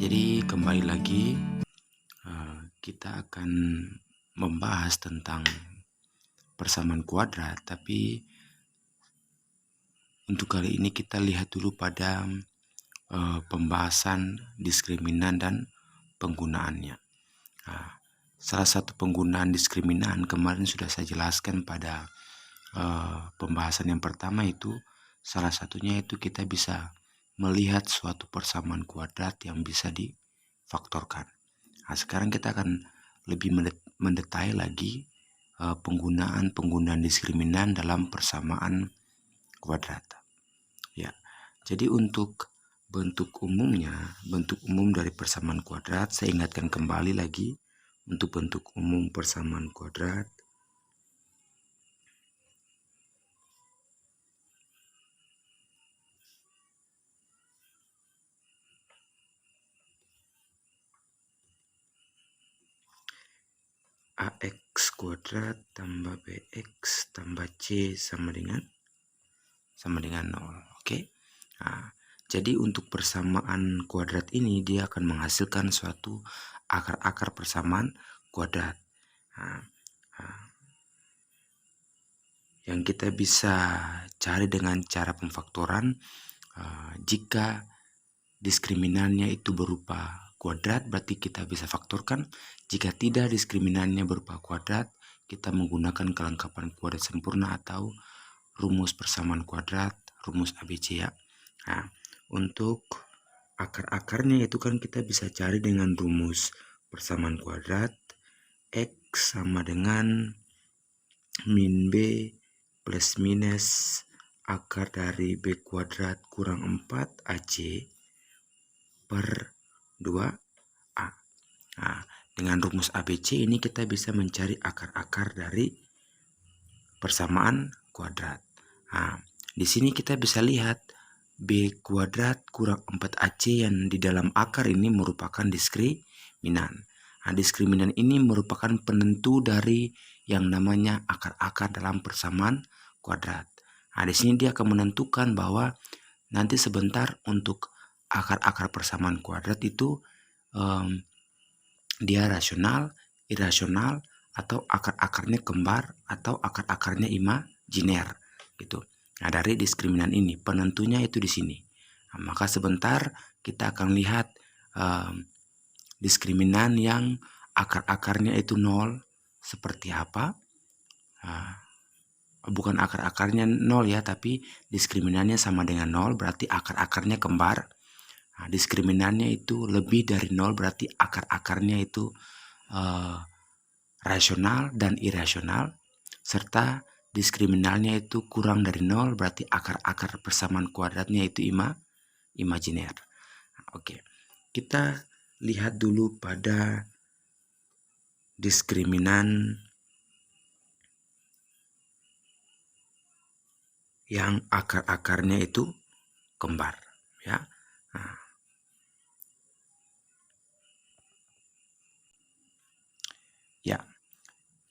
Jadi kembali lagi kita akan membahas tentang persamaan kuadrat, tapi untuk kali ini kita lihat dulu pada pembahasan diskriminan dan penggunaannya. Salah satu penggunaan diskriminan kemarin sudah saya jelaskan pada pembahasan yang pertama, itu salah satunya itu kita bisa melihat suatu persamaan kuadrat yang bisa difaktorkan. Nah, sekarang kita akan lebih mendetail lagi penggunaan diskriminan dalam persamaan kuadrat. Ya, jadi untuk bentuk umum dari persamaan kuadrat, saya ingatkan kembali lagi untuk bentuk umum persamaan kuadrat. AX kuadrat tambah BX tambah C sama dengan 0. Oke. Nah, jadi untuk persamaan kuadrat ini dia akan menghasilkan suatu akar-akar persamaan kuadrat. Yang kita bisa cari dengan cara pemfaktoran, jika diskriminannya itu berupa kuadrat, berarti kita bisa faktorkan. Jika tidak diskriminannya berupa kuadrat, kita menggunakan kelengkapan kuadrat sempurna atau rumus persamaan kuadrat, rumus ABC ya. Nah, untuk akar-akarnya itu kan kita bisa cari dengan rumus persamaan kuadrat. X sama dengan min B plus minus akar dari B kuadrat kurang 4 AC per 2A. Nah, dengan rumus ABC ini kita bisa mencari akar-akar dari persamaan kuadrat. Nah, di sini kita bisa lihat B kuadrat kurang 4AC yang di dalam akar ini merupakan diskriminan. Nah, diskriminan ini merupakan penentu dari yang namanya akar-akar dalam persamaan kuadrat. Nah, di sini dia akan menentukan bahwa nanti sebentar untuk akar-akar persamaan kuadrat itu dia rasional, irasional, atau akar-akarnya kembar, atau akar-akarnya imajiner gitu. Nah, dari diskriminan ini penentunya itu di sini. Nah, maka sebentar kita akan lihat diskriminan yang akar-akarnya itu 0 seperti apa. Bukan akar-akarnya 0 ya, tapi diskriminannya sama dengan 0, berarti akar-akarnya kembar. Nah, diskriminannya itu lebih dari 0, berarti akar-akarnya itu rasional dan irasional, serta diskriminannya itu kurang dari 0, berarti akar-akar persamaan kuadratnya itu imajiner. Oke, kita lihat dulu pada diskriminan yang akar-akarnya itu kembar ya. Nah, ya,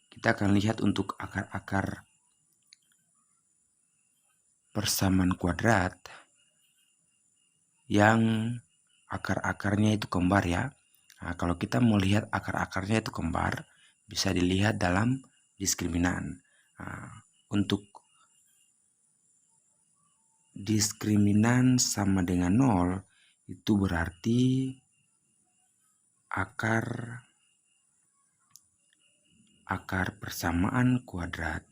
kita akan lihat untuk akar-akar persamaan kuadrat yang akar-akarnya itu kembar ya. Nah, kalau kita mau lihat akar-akarnya itu kembar, bisa dilihat dalam diskriminan. Nah, untuk diskriminan sama dengan 0, itu berarti akar persamaan kuadrat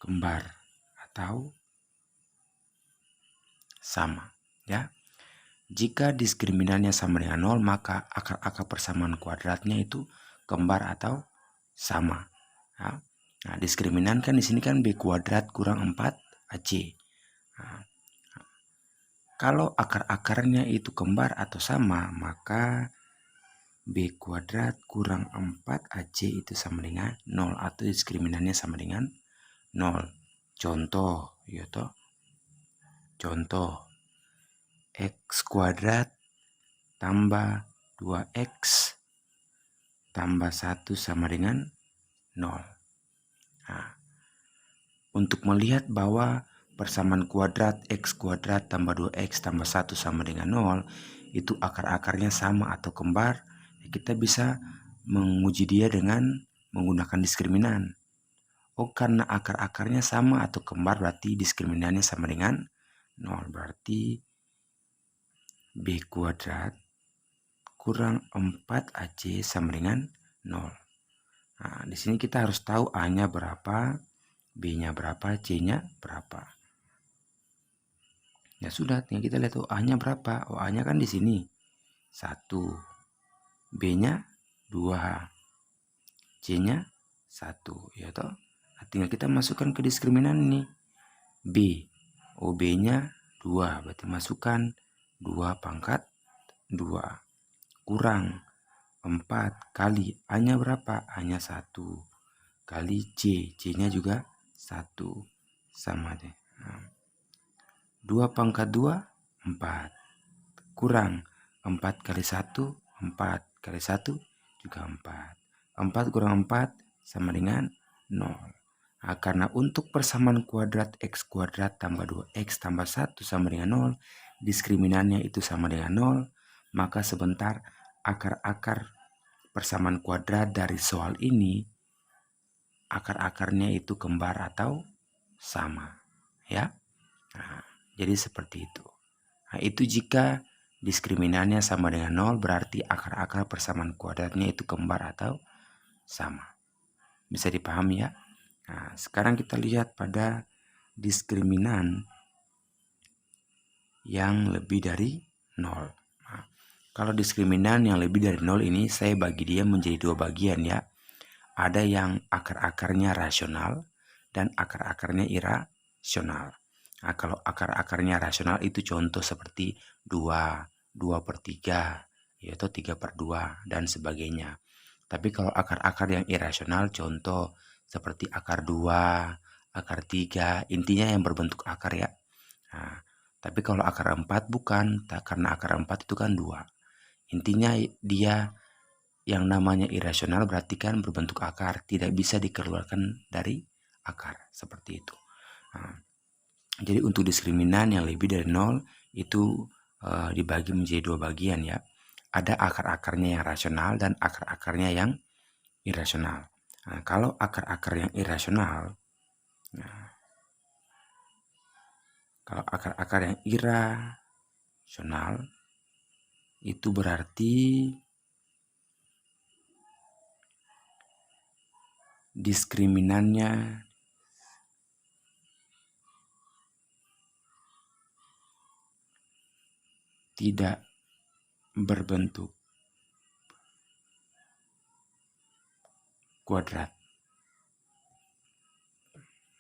kembar atau sama ya. Jika diskriminannya sama dengan 0, maka akar-akar persamaan kuadratnya itu kembar atau sama ya. Nah, diskriminan kan di sini kan B kuadrat kurang 4 AC. Nah, kalau akar-akarnya itu kembar atau sama, maka B kuadrat kurang 4 AC itu sama dengan 0, atau diskriminannya sama dengan 0. Contoh, ya toh. Contoh, X kuadrat tambah 2X tambah 1 sama dengan 0. Nah, untuk melihat bahwa persamaan kuadrat x kuadrat tambah 2x tambah 1 sama dengan 0, itu akar-akarnya sama atau kembar, kita bisa menguji dia dengan menggunakan diskriminan. Oh, karena akar-akarnya sama atau kembar berarti diskriminannya sama dengan 0. Berarti b kuadrat kurang 4ac sama dengan 0. Nah, di sini kita harus tahu a-nya berapa, b-nya berapa, c-nya berapa. Ya sudah, tinggal kita lihat a-nya berapa. A-nya kan di sini 1, b-nya 2, c-nya 1, ya toh. Nah, tinggal kita masukkan ke diskriminan ini. B, b-nya 2, berarti masukkan 2 pangkat 2 kurang 4 kali a-nya berapa? A-nya 1 kali c-nya juga 1 sama deh. 2 pangkat 2 4 kurang 4 kali 1 4 kali 1 juga 4. 4 kurang 4 sama dengan 0. Nah, karena untuk persamaan kuadrat x kuadrat tambah 2x tambah 1 sama dengan 0, diskriminannya itu sama dengan 0, maka sebentar akar-akar persamaan kuadrat dari soal ini, akar-akarnya itu kembar atau sama. Ya, nah, jadi seperti itu. Nah, itu jika diskriminannya sama dengan 0, berarti akar-akar persamaan kuadratnya itu kembar atau sama. Bisa dipahami ya? Nah, sekarang kita lihat pada diskriminan yang lebih dari 0. Nah, kalau diskriminan yang lebih dari 0 ini saya bagi dia menjadi 2 bagian ya. Ada yang akar-akarnya rasional dan akar-akarnya irasional. Nah, kalau akar-akarnya rasional itu contoh seperti 2, 2/3, yaitu 3/2 dan sebagainya. Tapi kalau akar-akar yang irasional contoh seperti akar 2, akar 3, intinya yang berbentuk akar ya. Nah, tapi kalau akar 4 bukan, karena akar 4 itu kan 2. Intinya dia yang namanya irasional berarti kan berbentuk akar, tidak bisa dikeluarkan dari akar, seperti itu. Nah, jadi untuk diskriminan yang lebih dari 0 itu dibagi menjadi 2 bagian ya. Ada akar-akarnya yang rasional dan akar-akarnya yang irasional. Nah, kalau akar-akar yang irasional, kalau akar-akar yang irasional itu berarti diskriminannya tidak berbentuk kuadrat.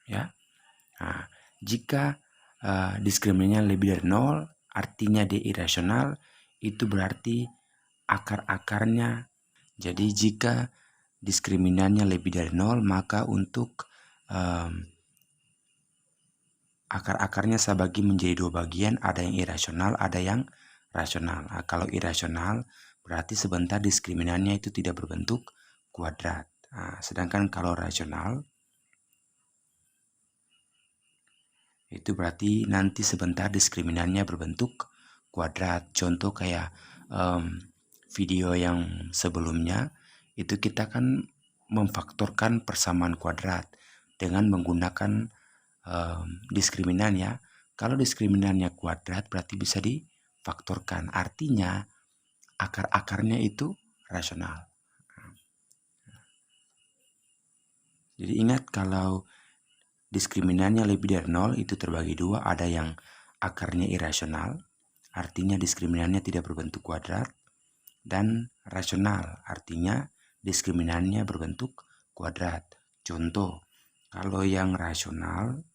Ya. Nah, jika diskriminannya lebih dari 0, artinya dia irasional, itu berarti akar-akarnya. Jadi jika diskriminannya lebih dari 0, maka untuk akar-akarnya saya bagi menjadi 2 bagian, ada yang irasional, ada yang rasional. Nah, kalau irasional berarti sebentar diskriminannya itu tidak berbentuk kuadrat. Nah, sedangkan kalau rasional itu berarti nanti sebentar diskriminannya berbentuk kuadrat. Contoh kayak video yang sebelumnya itu kita kan memfaktorkan persamaan kuadrat dengan menggunakan diskriminan ya. Kalau diskriminannya kuadrat berarti bisa difaktorkan. Artinya akar-akarnya itu rasional. Jadi ingat kalau diskriminannya lebih dari 0 itu terbagi 2, ada yang akarnya irasional, artinya diskriminannya tidak berbentuk kuadrat, dan rasional, artinya diskriminannya berbentuk kuadrat. Contoh, kalau yang rasional,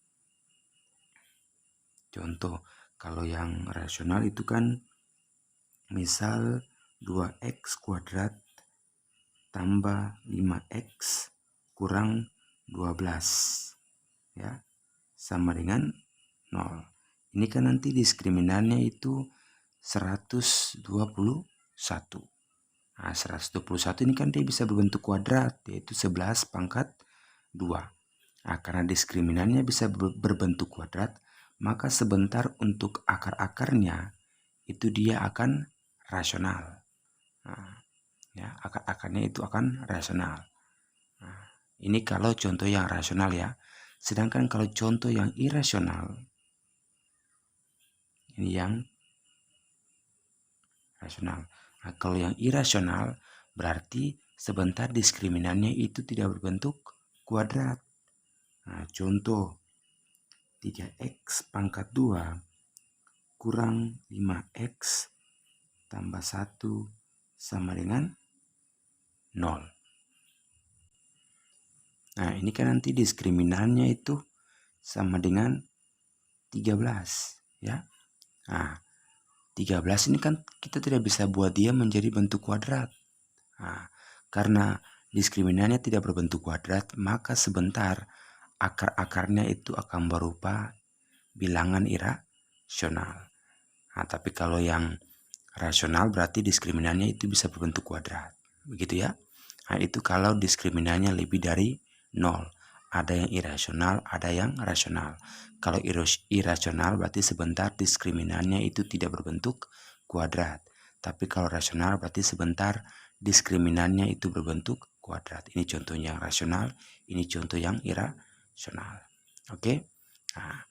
itu kan misal 2x kuadrat tambah 5x kurang 12 ya sama dengan 0. Ini kan nanti diskriminannya itu 121. Nah, 121 ini kan dia bisa berbentuk kuadrat, yaitu 11 pangkat 2. Nah, karena diskriminannya bisa berbentuk kuadrat, maka sebentar untuk akar-akarnya itu dia akan rasional. Nah, ya, akar-akarnya itu akan rasional. Nah, ini kalau contoh yang rasional ya. Sedangkan kalau contoh yang irasional, ini yang rasional. Nah, kalau yang irasional berarti sebentar diskriminannya itu tidak berbentuk kuadrat. Nah, contoh 3x pangkat 2 kurang 5x tambah 1 sama dengan 0. Nah, ini kan nanti diskriminannya itu sama dengan 13, ya. Nah, 13 ini kan kita tidak bisa buat dia menjadi bentuk kuadrat. Nah, karena diskriminannya tidak berbentuk kuadrat, maka sebentar akar-akarnya itu akan berupa bilangan irasional. Nah, tapi kalau yang rasional berarti diskriminannya itu bisa berbentuk kuadrat. Begitu ya. Nah, itu kalau diskriminannya lebih dari 0. Ada yang irasional, ada yang rasional. Kalau irasional berarti sebentar diskriminannya itu tidak berbentuk kuadrat. Tapi kalau rasional berarti sebentar diskriminannya itu berbentuk kuadrat. Ini contohnya yang rasional, ini contoh yang irasional. Oke? Nah,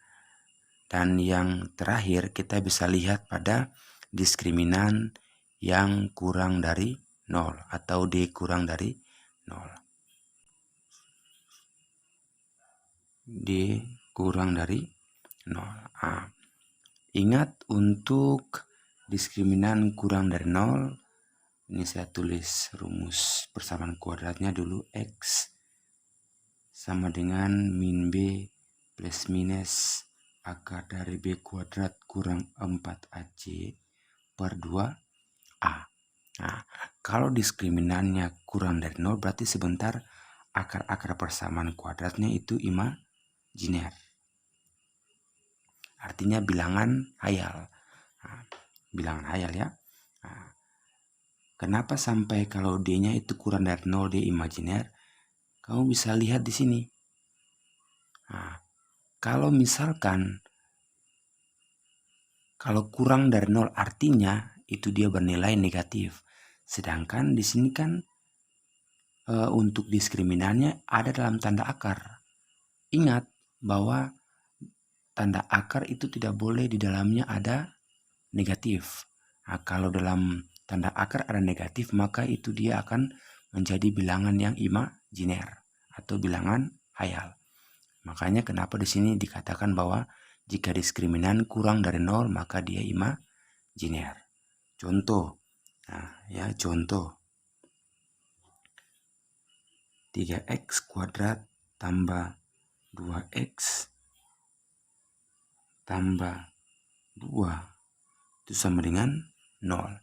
dan yang terakhir kita bisa lihat pada diskriminan yang kurang dari 0 atau D kurang dari 0. D kurang dari 0. Nah, ingat untuk diskriminan kurang dari 0, ini saya tulis rumus persamaan kuadratnya dulu. X sama dengan min B plus minus akar dari B kuadrat kurang 4AC per 2A. Nah, kalau diskriminannya kurang dari 0 berarti sebentar akar-akar persamaan kuadratnya itu imajiner. Artinya bilangan hayal. Nah, bilangan hayal ya. Nah, kenapa sampai kalau D-nya itu kurang dari 0 D imajiner? Kamu bisa lihat di sini. Nah, kalau misalkan kalau kurang dari 0 artinya itu dia bernilai negatif. Sedangkan di sini kan untuk diskriminannya ada dalam tanda akar. Ingat bahwa tanda akar itu tidak boleh di dalamnya ada negatif. Nah, kalau dalam tanda akar ada negatif, maka itu dia akan menjadi bilangan yang imajiner atau bilangan hayal. Makanya kenapa di sini dikatakan bahwa jika diskriminan kurang dari 0 maka dia imajiner. Contoh. Nah, ya contoh. 3x kuadrat tambah 2x tambah 2 itu sama dengan 0.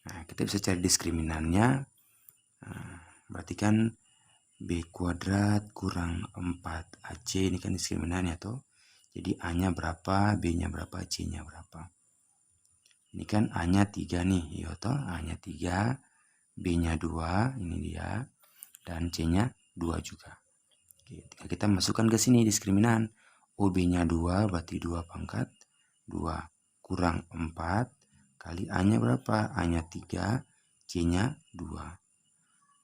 Nah, kita bisa cari diskriminannya. Nah, berarti kan B kuadrat kurang 4AC ini kan diskriminannya tuh. Jadi A-nya berapa, B-nya berapa, C-nya berapa. Ini kan A-nya 3 nih, ya toh, A-nya 3, B-nya 2, ini dia, dan C-nya 2 juga. Oke, kita masukkan ke sini diskriminan. OB-nya 2 berarti 2 pangkat 2 kurang 4 kali A-nya berapa? A-nya 3, C-nya 2.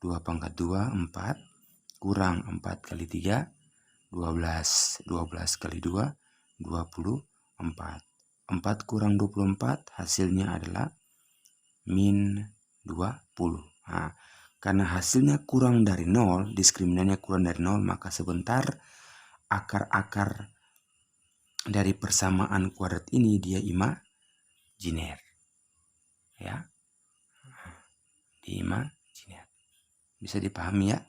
2 pangkat 2, 4 kurang 4 kali 3, 12. 12 kali 2, 24. 4 kurang 24 hasilnya adalah min 20. Nah, karena hasilnya kurang dari 0, diskriminannya kurang dari 0, maka sebentar akar-akar dari persamaan kuadrat ini dia imajiner. Ya. Di imajiner. Bisa dipahami ya?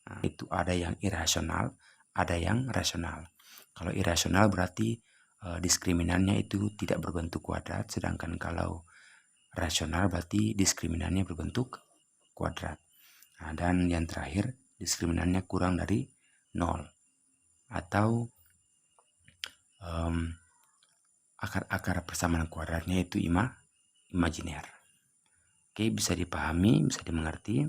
Nah, itu ada yang irasional, ada yang rasional. Kalau irasional berarti diskriminannya itu tidak berbentuk kuadrat, sedangkan kalau rasional berarti diskriminannya berbentuk kuadrat. Nah, dan yang terakhir diskriminannya kurang dari 0 atau akar-akar persamaan kuadratnya itu imajiner. Oke, bisa dipahami, bisa dimengerti.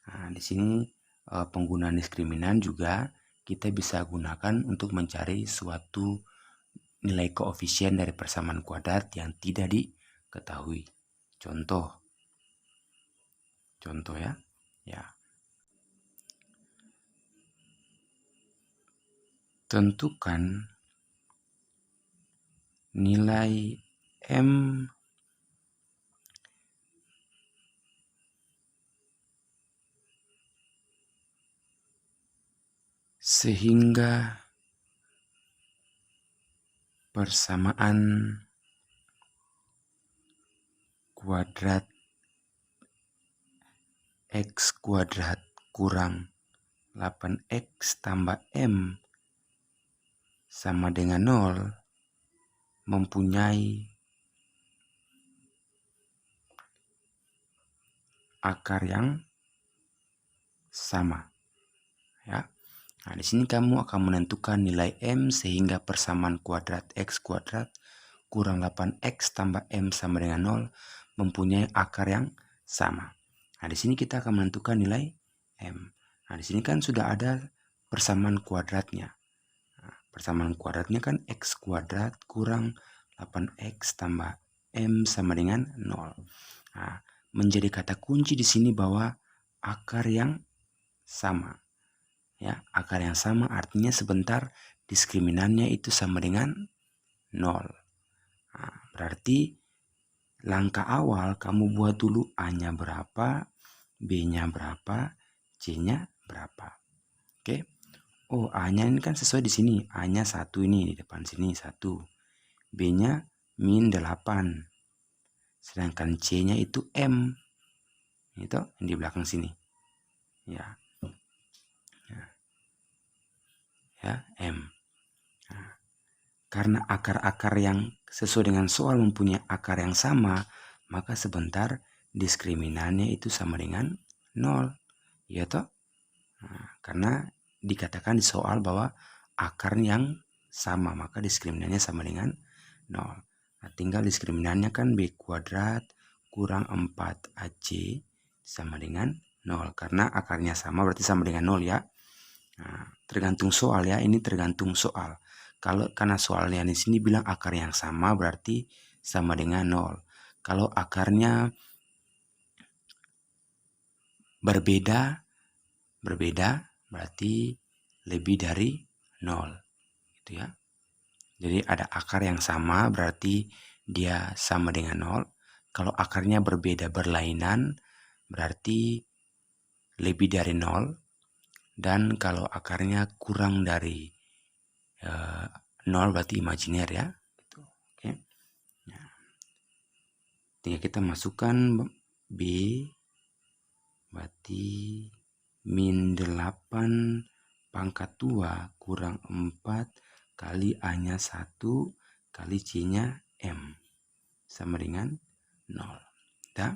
Nah, di sini penggunaan diskriminan juga kita bisa gunakan untuk mencari suatu nilai koefisien dari persamaan kuadrat yang tidak diketahui. Contoh ya. Ya. Tentukan nilai M sehingga persamaan kuadrat X kuadrat kurang 8X tambah M sama dengan 0 mempunyai akar yang sama. Ya. Nah, di sini kamu akan menentukan nilai M sehingga persamaan kuadrat X kuadrat kurang 8X tambah M sama dengan 0 mempunyai akar yang sama. Nah, di sini kita akan menentukan nilai M. Nah, di sini kan sudah ada persamaan kuadratnya. Nah, persamaan kuadratnya kan X kuadrat kurang 8X tambah M sama dengan 0. Nah, menjadi kata kunci di sini bahwa akar yang sama. Ya, akar yang sama artinya sebentar diskriminannya itu sama dengan 0. Nah, berarti langkah awal kamu buat dulu A-nya berapa, B-nya berapa, C-nya berapa. Oke. Oh, A-nya ini kan sesuai di sini. A-nya 1 ini di depan sini 1. B-nya min 8. Sedangkan C-nya itu M. Itu di belakang sini. Ya. Ya, M. Nah, karena akar-akar yang sesuai dengan soal mempunyai akar yang sama, maka sebentar diskriminannya itu sama dengan 0. Ya toh? Nah, karena dikatakan di soal bahwa akar yang sama, maka diskriminannya sama dengan 0. Nah, tinggal diskriminannya kan B kuadrat kurang 4AC sama dengan 0. Karena akarnya sama berarti sama dengan 0 ya. Nah, tergantung soal ya, ini tergantung soal. Kalau karena soalnya di sini bilang akar yang sama berarti sama dengan 0. Kalau akarnya berbeda berarti lebih dari 0. Gitu ya. Jadi ada akar yang sama berarti dia sama dengan 0. Kalau akarnya berbeda berlainan berarti lebih dari 0. Dan kalau akarnya kurang dari 0 berarti imajiner ya. Gitu. Oke. Nah, tinggal kita masukkan B berarti min 8 pangkat 2 kurang 4 kali A-nya 1 kali C-nya M sama dengan 0. Dan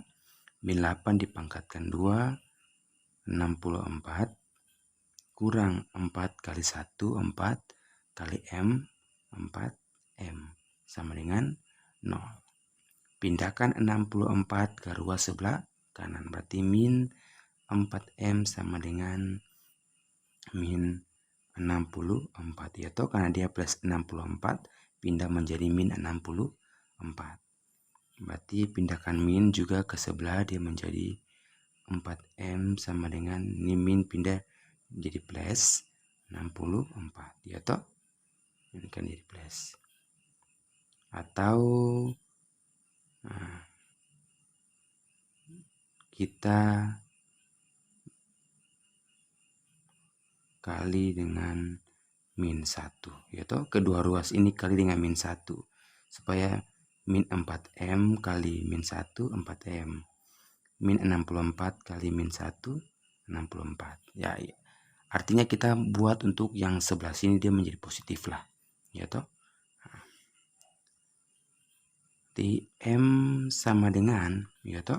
min 8 dipangkatkan 2 64 kurang 4 kali 1 4 kali M 4M sama dengan 0. Pindahkan 64 ke ruas sebelah kanan. Berarti min 4M sama dengan min 64. Yaitu karena dia plus 64 pindah menjadi min 64. Berarti pindahkan min juga ke sebelah dia menjadi 4M sama dengan ini min pindah jadi plus 64. Yaitu ini kan jadi plus. Atau nah, kita kali dengan min 1, yaitu kedua ruas ini kali dengan min 1 supaya min 4M kali min 1 4M, min 64 kali min 1 64 ya, ya. Artinya kita buat untuk yang sebelah sini dia menjadi positif lah, yaitu di M sama dengan yaitu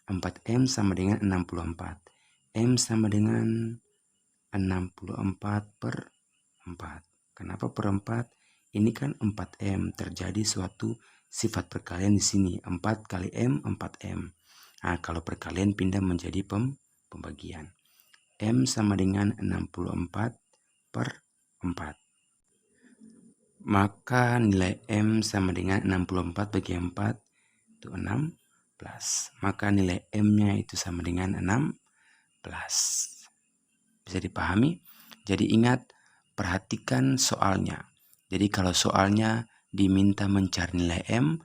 4M sama dengan 64. M sama dengan 64 per 4. Kenapa per 4? Ini kan 4M. Terjadi suatu sifat perkalian di sini. 4 kali M, 4M. Nah, kalau perkalian pindah menjadi pembagian. M sama dengan 64 per 4. Maka nilai M sama dengan 64 bagi 4 itu 16. Maka nilai M-nya itu sama dengan 16. Bisa dipahami? Jadi ingat, perhatikan soalnya. Jadi kalau soalnya diminta mencari nilai M,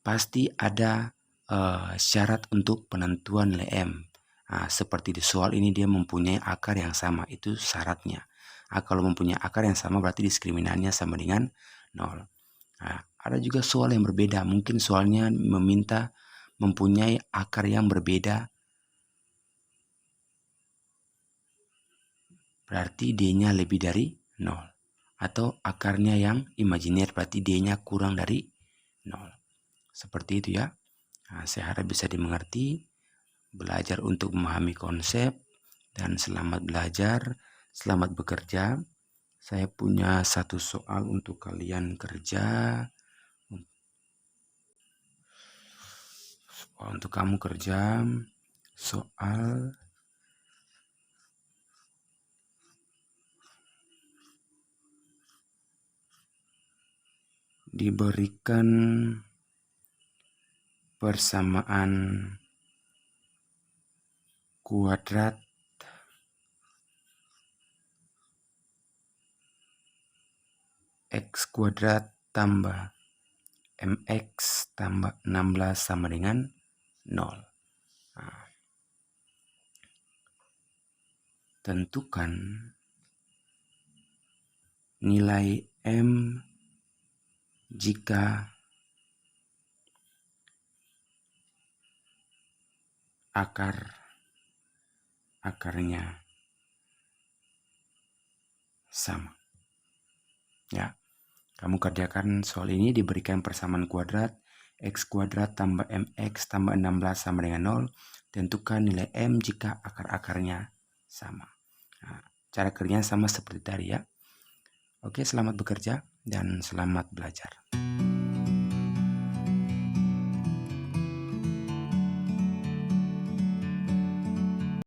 pasti ada syarat untuk penentuan nilai M. Nah, seperti di soal ini dia mempunyai akar yang sama, itu syaratnya. Nah, kalau mempunyai akar yang sama berarti diskriminannya sama dengan 0. Nah, ada juga soal yang berbeda, mungkin soalnya meminta mempunyai akar yang berbeda, berarti D-nya lebih dari 0. Atau akarnya yang imajiner, berarti D-nya kurang dari 0. Seperti itu ya. Nah, saya harap bisa dimengerti. Belajar untuk memahami konsep. Dan selamat belajar, selamat bekerja. Saya punya satu soal untuk kalian kerja. Untuk kamu kerja, soal diberikan persamaan kuadrat X kuadrat tambah MX tambah 16 sama dengan 0. Nah, tentukan nilai M jika akarnya sama. Ya, kamu kerjakan soal ini. Diberikan persamaan kuadrat X kuadrat tambah MX tambah 16 sama dengan 0. Tentukan nilai M jika akar-akarnya sama. Nah, cara kerjanya sama seperti tadi ya. Oke, selamat bekerja dan selamat belajar.